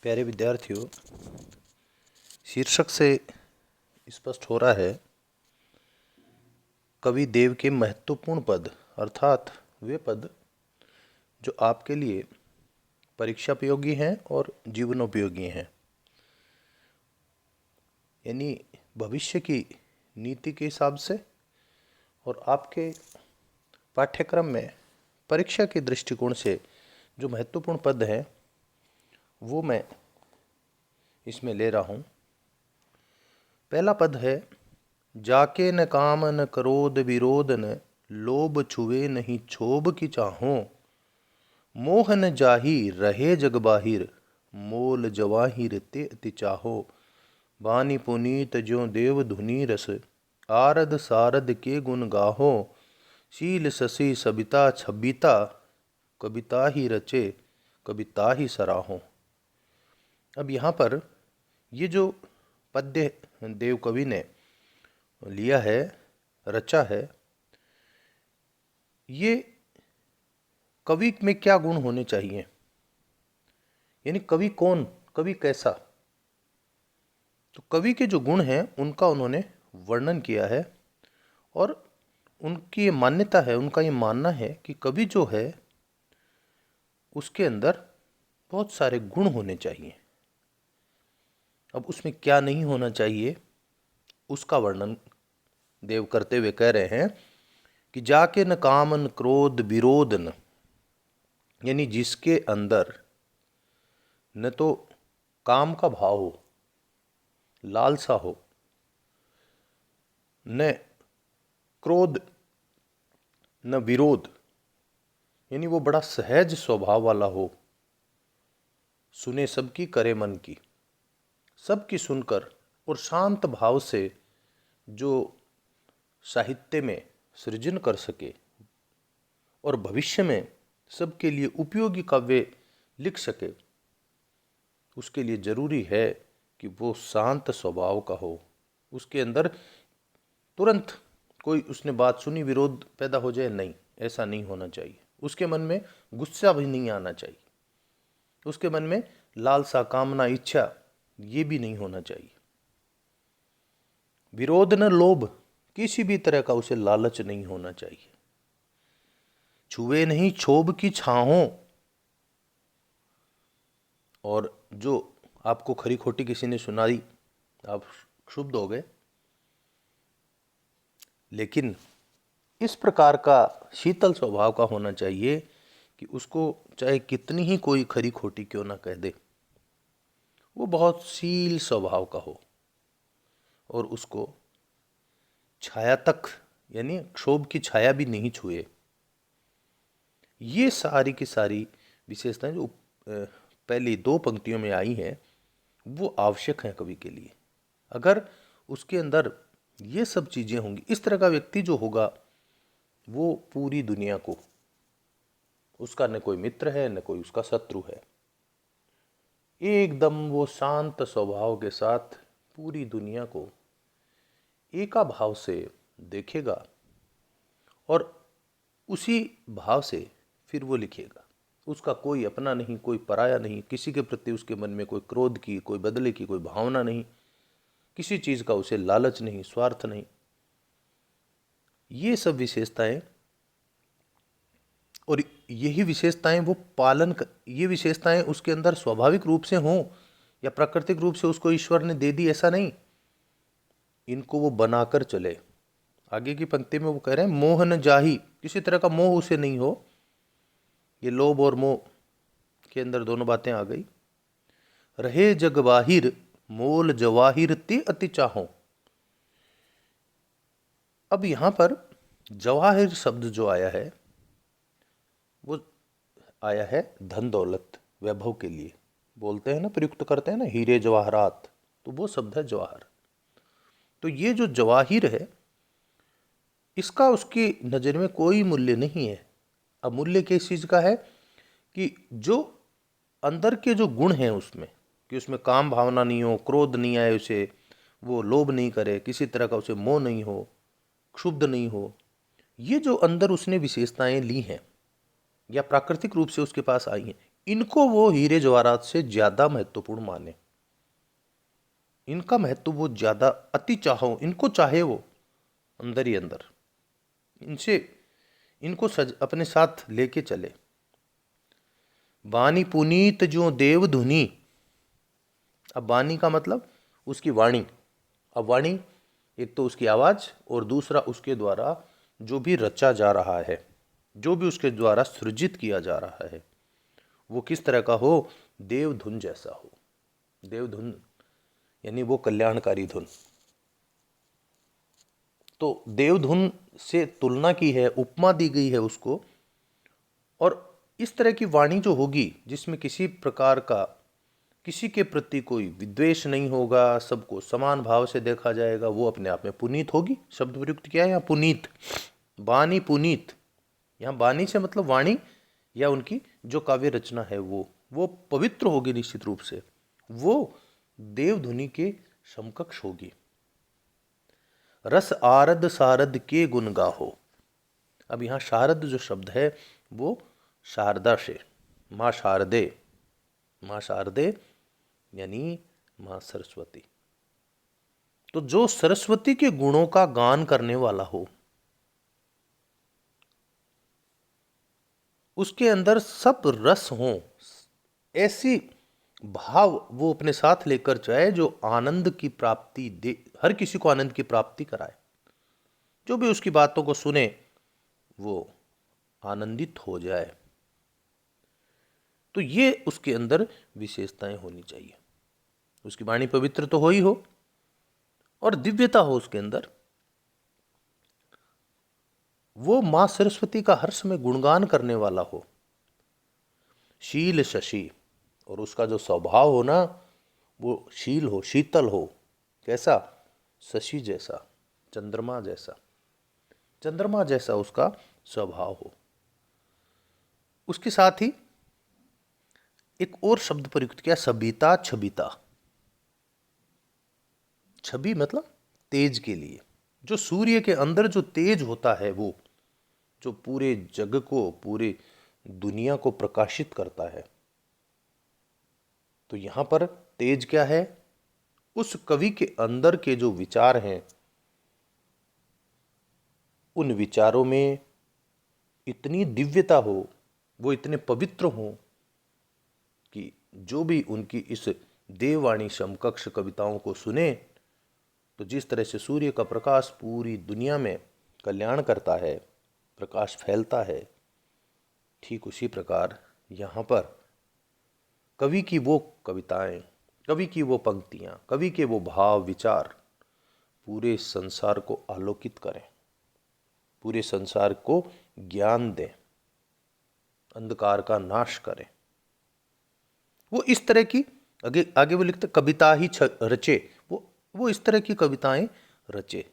प्यारे विद्यार्थियों, शीर्षक से स्पष्ट हो रहा है कवि देव के महत्वपूर्ण पद, अर्थात वे पद जो आपके लिए परीक्षा उपयोगी हैं और जीवनोपयोगी हैं, यानी भविष्य की नीति के हिसाब से और आपके पाठ्यक्रम में परीक्षा के दृष्टिकोण से जो महत्वपूर्ण पद हैं वो मैं इसमें ले रहा हूँ। पहला पद है, जाके न काम न क्रोध विरोध न लोभ छुए नहीं क्षोभ की चाहों, मोह न जाहि रहे जग बाहिर मोल जवाहिर ते अति चाहो, बानी पुनीत ज्यों देव धुनी रस आरद सारद के गुण गाहो, शील शशि सबिता छबिता कविता ही रचे कविता ही सराहो। अब यहाँ पर ये जो पद्य देव कवि ने लिया है, रचा है, ये कवि में क्या गुण होने चाहिए, यानी कवि कौन, कवि कैसा। तो कवि के जो गुण हैं उनका उन्होंने वर्णन किया है और उनकी ये मान्यता है, उनका ये मानना है कि कवि जो है उसके अंदर बहुत सारे गुण होने चाहिए। अब उसमें क्या नहीं होना चाहिए उसका वर्णन देव करते हुए कह रहे हैं कि जाके न काम न क्रोध विरोध न, यानी जिसके अंदर न तो काम का भाव हो, लालसा हो, न क्रोध न विरोध, यानी वो बड़ा सहज स्वभाव वाला हो, सुने सबकी करे मन की, सबकी सुनकर और शांत भाव से जो साहित्य में सृजन कर सके और भविष्य में सबके लिए उपयोगी काव्य लिख सके, उसके लिए जरूरी है कि वो शांत स्वभाव का हो। उसके अंदर तुरंत कोई उसने बात सुनी विरोध पैदा हो जाए, नहीं, ऐसा नहीं होना चाहिए। उसके मन में गुस्सा भी नहीं आना चाहिए, उसके मन में लालसा कामना इच्छा ये भी नहीं होना चाहिए। विरोध न लोभ, किसी भी तरह का उसे लालच नहीं होना चाहिए। छुए नहीं क्षोभ की छाहों, और जो आपको खरी खोटी किसी ने सुनाई आप क्षुब्ध हो गए, लेकिन इस प्रकार का शीतल स्वभाव का होना चाहिए कि उसको चाहे कितनी ही कोई खरी खोटी क्यों ना कह दे, वो बहुत शील स्वभाव का हो और उसको छाया तक, यानी क्षोभ की छाया भी नहीं छुए। ये सारी की सारी विशेषताएं जो पहली दो पंक्तियों में आई हैं वो आवश्यक हैं कवि के लिए। अगर उसके अंदर ये सब चीज़ें होंगी, इस तरह का व्यक्ति जो होगा वो पूरी दुनिया को, उसका न कोई मित्र है न कोई उसका शत्रु है, एकदम वो शांत स्वभाव के साथ पूरी दुनिया को एका भाव से देखेगा और उसी भाव से फिर वो लिखेगा। उसका कोई अपना नहीं, कोई पराया नहीं, किसी के प्रति उसके मन में कोई क्रोध की, कोई बदले की कोई भावना नहीं, किसी चीज़ का उसे लालच नहीं, स्वार्थ नहीं। ये सब विशेषताएं, और यही विशेषताएं वो ये विशेषताएं उसके अंदर स्वाभाविक रूप से हों या प्राकृतिक रूप से उसको ईश्वर ने दे दी, ऐसा नहीं। इनको वो बनाकर चले। आगे की पंक्ति में वो कह रहे हैं, मोह न जाहि, किसी तरह का मोह उसे नहीं हो। ये लोभ और मोह के अंदर दोनों बातें आ गई। रहे जग बाहिर मोल जवाहिर ते अति चाहो। अब यहां पर जवाहिर शब्द जो आया है वो आया है धन दौलत वैभव के लिए। बोलते हैं ना, प्रयुक्त करते हैं ना, हीरे जवाहरात, तो वो शब्द है जवाहर। तो ये जो जवाहिर है इसका उसकी नज़र में कोई मूल्य नहीं है। अब मूल्य किस चीज़ का है कि जो अंदर के जो गुण हैं उसमें, कि उसमें काम भावना नहीं हो, क्रोध नहीं आए उसे, वो लोभ नहीं करे, किसी तरह का उसे मोह नहीं हो, क्षुब्ध नहीं हो। ये जो अंदर उसने विशेषताएं ली हैं या प्राकृतिक रूप से उसके पास आई हैं, इनको वो हीरे जवाहरात से ज़्यादा महत्वपूर्ण माने, इनका महत्व वो ज़्यादा अति चाहो, इनको चाहे वो अंदर ही अंदर, इनसे इनको अपने साथ लेके चले। वाणी पुनीत जो देव धुनी। अब वाणी का मतलब उसकी वाणी। अब वाणी एक तो उसकी आवाज़ और दूसरा उसके द्वारा जो भी रचा जा रहा है, जो भी उसके द्वारा सृजित किया जा रहा है, वो किस तरह का हो, देवधुन जैसा हो। देवधुन यानी वो कल्याणकारी धुन। तो देवधुन से तुलना की है, उपमा दी गई है उसको। और इस तरह की वाणी जो होगी जिसमें किसी प्रकार का किसी के प्रति कोई विद्वेष नहीं होगा, सबको समान भाव से देखा जाएगा, वो अपने आप में पुनीत होगी। शब्द प्रयुक्त किया है यहाँ पुनीत, वाणी पुनीत। यहाँ वाणी से मतलब वाणी या उनकी जो काव्य रचना है वो पवित्र होगी निश्चित रूप से, वो देवधुनि के समकक्ष होगी। रस आरद सारद के गुण गाहो। अब यहाँ शारद जो शब्द है वो शारदा से, माँ शारदे, माँ शारदे यानी माँ सरस्वती। तो जो सरस्वती के गुणों का गान करने वाला हो, उसके अंदर सब रस हो, ऐसी भाव वो अपने साथ लेकर जाए जो आनंद की प्राप्ति दे, हर किसी को आनंद की प्राप्ति कराए। जो भी उसकी बातों को सुने वो आनंदित हो जाए। तो ये उसके अंदर विशेषताएं होनी चाहिए। उसकी वाणी पवित्र तो हो ही हो और दिव्यता हो उसके अंदर। वो मां सरस्वती का हर समय गुणगान करने वाला हो। शील शशि, और उसका जो स्वभाव हो ना वो शील हो, शीतल हो। कैसा? शशि जैसा, चंद्रमा जैसा, चंद्रमा जैसा उसका स्वभाव हो। उसके साथ ही एक और शब्द प्रयुक्त किया, सबिता छबिता। छवि मतलब तेज के लिए। जो सूर्य के अंदर जो तेज होता है वो जो पूरे जग को, पूरे दुनिया को प्रकाशित करता है। तो यहां पर तेज क्या है? उस कवि के अंदर के जो विचार हैं, उन विचारों में इतनी दिव्यता हो, वो इतने पवित्र हो कि जो भी उनकी इस देववाणी समकक्ष कविताओं को सुने तो जिस तरह से सूर्य का प्रकाश पूरी दुनिया में कल्याण करता है, प्रकाश फैलता है, ठीक उसी प्रकार यहाँ पर कवि की वो कविताएं, कवि की वो पंक्तियाँ, कवि के वो भाव विचार पूरे संसार को आलोकित करें, पूरे संसार को ज्ञान दें, अंधकार का नाश करें। वो इस तरह की आगे आगे वो लिखते कविता ही रचे, वो इस तरह की कविताएं रचे।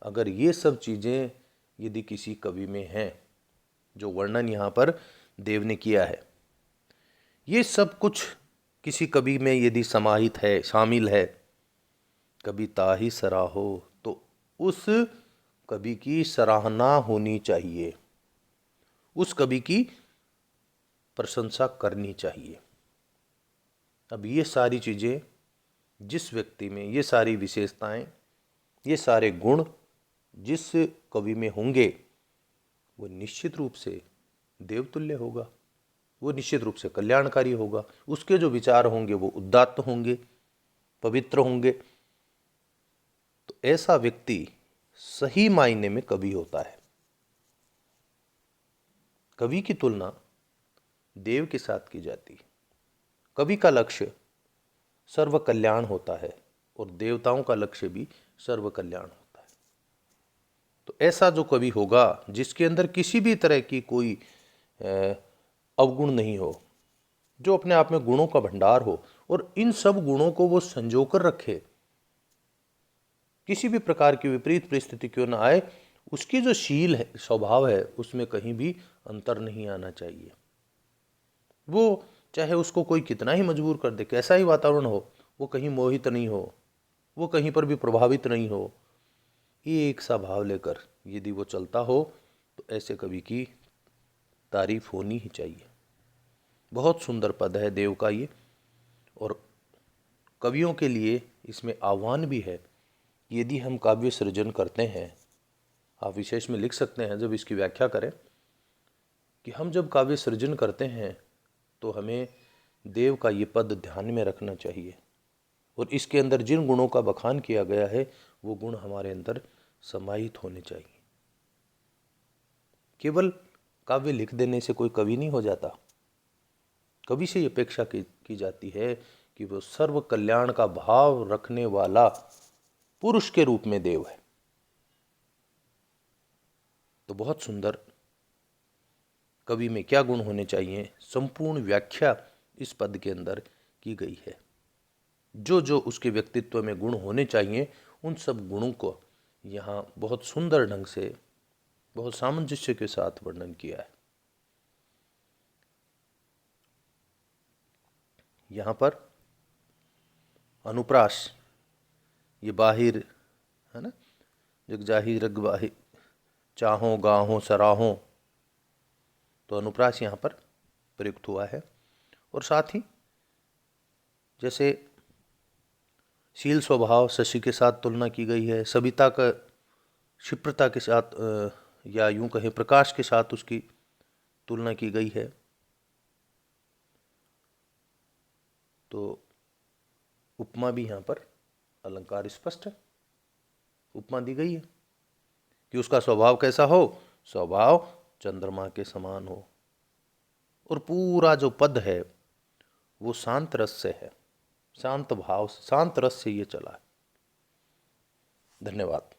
अगर ये सब चीज़ें यदि किसी कवि में हैं, जो वर्णन यहाँ पर देव ने किया है, ये सब कुछ किसी कवि में यदि समाहित है, शामिल है, कविता ही सराहो, तो उस कवि की सराहना होनी चाहिए, उस कवि की प्रशंसा करनी चाहिए। अब ये सारी चीज़ें जिस व्यक्ति में, ये सारी विशेषताएं, ये सारे गुण जिस कवि में होंगे वो निश्चित रूप से देवतुल्य होगा, वो निश्चित रूप से कल्याणकारी होगा। उसके जो विचार होंगे वो उदात्त होंगे, पवित्र होंगे। तो ऐसा व्यक्ति सही मायने में कवि होता है। कवि की तुलना देव के साथ की जाती है। कवि का लक्ष्य सर्व कल्याण होता है और देवताओं का लक्ष्य भी सर्व कल्याण होता है। तो ऐसा जो कवि होगा जिसके अंदर किसी भी तरह की कोई अवगुण नहीं हो, जो अपने आप में गुणों का भंडार हो और इन सब गुणों को वो संजो कर रखे, किसी भी प्रकार की विपरीत परिस्थिति क्यों ना आए, उसकी जो शील है, स्वभाव है, उसमें कहीं भी अंतर नहीं आना चाहिए। वो चाहे उसको कोई कितना ही मजबूर कर दे, कैसा ही वातावरण हो, वो कहीं मोहित नहीं हो, वो कहीं पर भी प्रभावित नहीं हो। एक सा भाव लेकर यदि वो चलता हो तो ऐसे कवि की तारीफ होनी ही चाहिए। बहुत सुंदर पद है देव का ये। और कवियों के लिए इसमें आह्वान भी है, यदि हम काव्य सृजन करते हैं, आप विशेष में लिख सकते हैं जब इसकी व्याख्या करें, कि हम जब काव्य सृजन करते हैं तो हमें देव का ये पद ध्यान में रखना चाहिए, और इसके अंदर जिन गुणों का बखान किया गया है वो गुण हमारे अंदर समाहित होने चाहिए। केवल काव्य लिख देने से कोई कवि नहीं हो जाता। कवि से ये अपेक्षा की जाती है कि वो सर्व कल्याण का भाव रखने वाला पुरुष के रूप में देव है। तो बहुत सुंदर कवि में क्या गुण होने चाहिए, संपूर्ण व्याख्या इस पद के अंदर की गई है। जो जो उसके व्यक्तित्व में गुण होने चाहिए उन सब गुणों को यहाँ बहुत सुंदर ढंग से, बहुत सामंजस्य के साथ वर्णन किया है। यहाँ पर अनुप्रास, ये बाहिर है ना, जग जाहिर रग बाहिर, चाहों गाहों सराहों, तो अनुप्रास यहाँ पर प्रयुक्त हुआ है। और साथ ही जैसे शील स्वभाव शशि के साथ तुलना की गई है, सविता का क्षिप्रता के साथ या यूं कहें प्रकाश के साथ उसकी तुलना की गई है। तो उपमा भी यहाँ पर अलंकार स्पष्ट है, उपमा दी गई है कि उसका स्वभाव कैसा हो, स्वभाव चंद्रमा के समान हो। और पूरा जो पद है वो शांत रस से है, शांत भाव शांत रस से ये चला है। धन्यवाद।